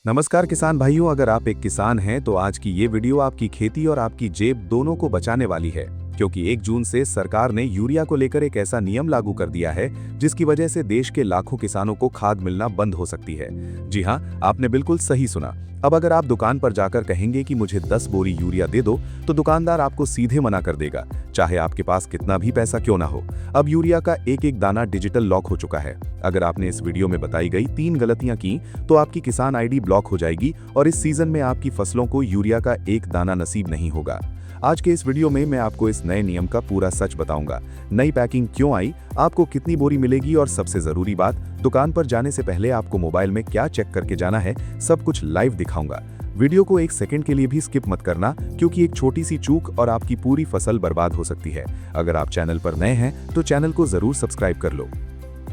नमस्कार किसान भाइयों, अगर आप एक किसान हैं तो आज की ये वीडियो आपकी खेती और आपकी जेब दोनों को बचाने वाली है। क्योंकि 1 जून से सरकार ने यूरिया को लेकर एक ऐसा नियम लागू कर दिया है जिसकी वजह से देश के लाखों किसानों को खाद मिलना बंद हो सकती है। जी हां, आपने बिल्कुल सही सुना। अब अगर आप दुकान पर जाकर कहेंगे कि मुझे 10 बोरी यूरिया दे दो, तो दुकानदार आपको सीधे मना कर देगा, चाहे आपके पास कितना भी पैसा क्यों ना हो। अब यूरिया का एक एक दाना डिजिटल लॉक हो चुका है। अगर आपने इस वीडियो में बताई गई 3 गलतियां की तो आपकी किसान आईडी ब्लॉक हो जाएगी और इस सीजन में आपकी फसलों को यूरिया का एक दाना नसीब नहीं होगा। आज के इस वीडियो में मैं आपको इस नए नियम का पूरा सच बताऊंगा। नई पैकिंग क्यों आई, आपको कितनी बोरी मिलेगी और सबसे जरूरी बात, दुकान पर जाने से पहले आपको मोबाइल में क्या चेक करके जाना है, सब कुछ लाइव दिखाऊंगा। वीडियो को 1 सेकंड के लिए भी स्किप मत करना, क्योंकि एक छोटी सी चूक और आपकी पूरी फसल बर्बाद हो सकती है। अगर आप चैनल पर नए हैं तो चैनल को जरूर सब्सक्राइब कर लो।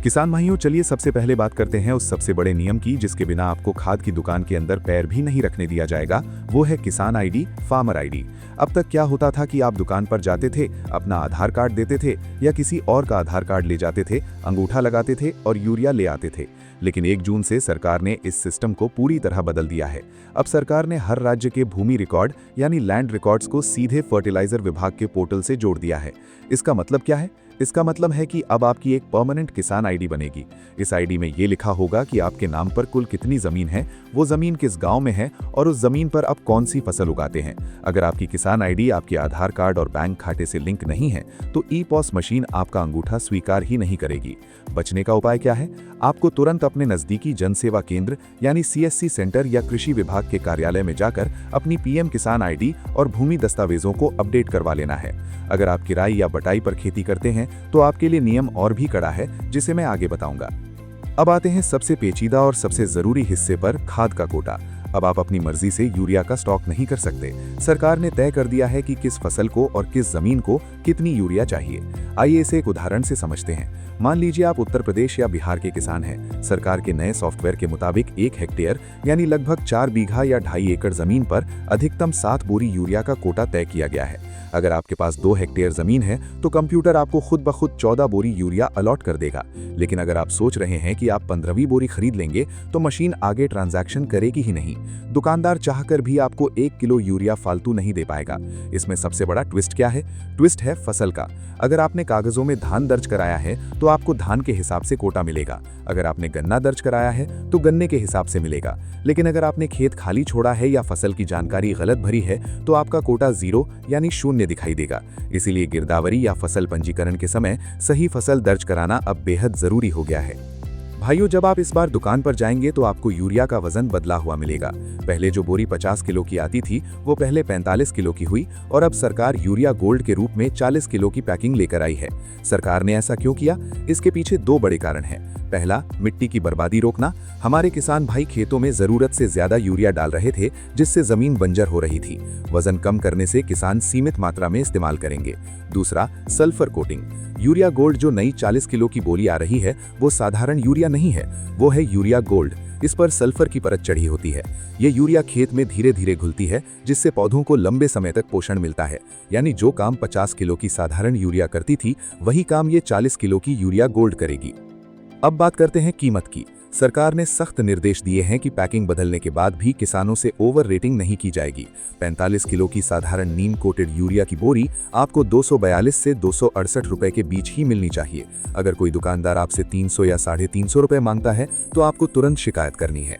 किसान भाइयों, चलिए सबसे पहले बात करते हैं उस सबसे बड़े नियम की जिसके बिना आपको खाद की दुकान के अंदर पैर भी नहीं रखने दिया जाएगा। वो है किसान आईडी, फार्मर आईडी। अब तक क्या होता था कि आप दुकान पर जाते थे, अपना आधार कार्ड देते थे या किसी और का आधार कार्ड ले जाते थे, अंगूठा लगाते थे और यूरिया ले आते थे। लेकिन 1 जून से सरकार ने इस सिस्टम को पूरी तरह बदल दिया है। अब सरकार ने हर राज्य के भूमि रिकॉर्ड यानी लैंड रिकॉर्ड्स को सीधे फर्टिलाइजर विभाग के पोर्टल से जोड़ दिया है। इसका मतलब क्या है? इसका मतलब है कि अब आपकी एक परमानेंट किसान आईडी बनेगी। इस आईडी में ये लिखा होगा कि आपके नाम पर कुल कितनी जमीन है, वो जमीन किस गांव में है और उस जमीन पर आप कौन सी फसल उगाते हैं। अगर आपकी किसान आईडी आपके आधार कार्ड और बैंक खाते से लिंक नहीं है तो ई-पॉस मशीन आपका अंगूठा स्वीकार ही नहीं करेगी। बचने का उपाय क्या है? आपको तुरंत अपने नजदीकी जन सेवा केंद्र यानी CSC सेंटर या कृषि विभाग के कार्यालय में जाकर अपनी PM किसान आईडी और भूमि दस्तावेजों को अपडेट करवा लेना है। अगर आप किराई या बटाई पर खेती करते हैं तो आपके लिए नियम और भी कड़ा है, जिसे मैं आगे बताऊंगा। अब आते हैं सबसे पेचीदा और सबसे जरूरी हिस्से पर, खाद का कोटा। अब आप अपनी मर्जी से यूरिया का स्टॉक नहीं कर सकते। सरकार ने तय कर दिया है कि किस फसल को और किस जमीन को कितनी यूरिया चाहिए। आइए इसे एक उदाहरण से समझते हैं। मान लीजिए आप उत्तर प्रदेश या बिहार के किसान हैं। सरकार के नए सॉफ्टवेयर के मुताबिक 1 हेक्टेयर यानी लगभग 4 बीघा या 2.5 एकड़ जमीन पर अधिकतम 7 बोरी यूरिया का कोटा तय किया गया है। अगर आपके पास 2 हेक्टेयर जमीन है तो कंप्यूटर आपको खुद ब खुद 14 बोरी यूरिया अलॉट कर देगा। लेकिन अगर आप सोच रहे हैं कि आप 15वीं बोरी खरीद लेंगे तो मशीन आगे ट्रांजैक्शन करेगी ही नहीं। दुकानदार चाहकर भी आपको 1 किलो यूरिया फालतू नहीं दे पाएगा। इसमें सबसे बड़ा ट्विस्ट क्या है? ट्विस्ट है फसल का। अगर आपने कागजों में धान दर्ज कराया है तो आपको धान के हिसाब से कोटा मिलेगा। अगर आपने गन्ना दर्ज कराया है तो गन्ने के हिसाब से मिलेगा। लेकिन अगर आपने खेत खाली छोड़ा है या फसल की जानकारी गलत भरी है तो आपका कोटा 0 यानी 0 दिखाई देगा। इसीलिए गिरदावरी या फसल पंजीकरण के समय सही फसल दर्ज कराना अब बेहद जरूरी हो गया है। भाइयों, जब आप इस बार दुकान पर जाएंगे तो आपको यूरिया का वजन बदला हुआ मिलेगा। पहले जो बोरी 50 किलो की आती थी वो पहले 45 किलो की हुई और अब सरकार यूरिया गोल्ड के रूप में 40 किलो की पैकिंग लेकर आई है। सरकार ने ऐसा क्यों किया? इसके पीछे 2 बड़े कारण हैं। पहला, मिट्टी की बर्बादी रोकना। हमारे किसान भाई खेतों में जरूरत से ज्यादा यूरिया डाल रहे थे जिससे जमीन बंजर हो रही थी। वजन कम करने से किसान सीमित मात्रा में इस्तेमाल करेंगे। दूसरा, सल्फर कोटिंग। यूरिया गोल्ड जो नई 40 किलो की बोरी आ रही है वो साधारण यूरिया नहीं है, वो है यूरिया गोल्ड। इस पर सल्फर की परत चढ़ी होती है। ये यूरिया खेत में धीरे धीरे घुलती है जिससे पौधों को लंबे समय तक पोषण मिलता है। यानी जो काम 50 किलो की साधारण यूरिया करती थी वही काम ये 40 किलो की यूरिया गोल्ड करेगी। अब बात करते हैं कीमत की। सरकार ने सख्त निर्देश दिए हैं कि पैकिंग बदलने के बाद भी किसानों से ओवर रेटिंग नहीं की जाएगी। 45 किलो की साधारण नीम कोटेड यूरिया की बोरी आपको 242 से 268 रुपए के बीच ही मिलनी चाहिए। अगर कोई दुकानदार आपसे 300 या 350 रुपए मांगता है तो आपको तुरंत शिकायत करनी है।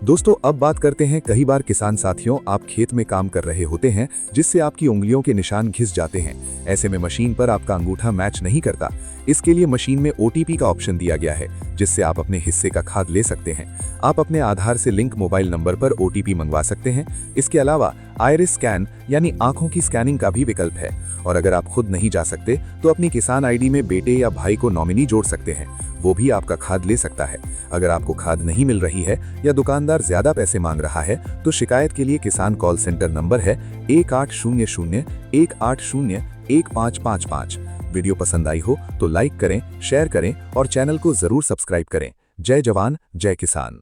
दोस्तों, अब बात करते हैं, कई बार किसान साथियों आप खेत में काम कर रहे होते हैं जिससे आपकी उंगलियों के निशान घिस जाते हैं। ऐसे में मशीन पर आपका अंगूठा मैच नहीं करता। इसके लिए मशीन में OTP का ऑप्शन दिया गया है जिससे आप अपने हिस्से का खाद ले सकते हैं। आप अपने आधार से लिंक मोबाइल नंबर पर OTP मंगवा सकते हैं। इसके अलावा आइरिस स्कैन यानी आंखों की स्कैनिंग का भी विकल्प है। और अगर आप खुद नहीं जा सकते तो अपनी किसान आईडी में बेटे या भाई को नॉमिनी जोड़ सकते हैं, वो भी आपका खाद ले सकता है। अगर आपको खाद नहीं मिल रही है या दुकानदार ज्यादा पैसे मांग रहा है तो शिकायत के लिए किसान कॉल सेंटर नंबर है 1800-180-1555। वीडियो पसंद आई हो तो लाइक करें, शेयर करें और चैनल को जरूर सब्सक्राइब करें। जय जवान, जय किसान।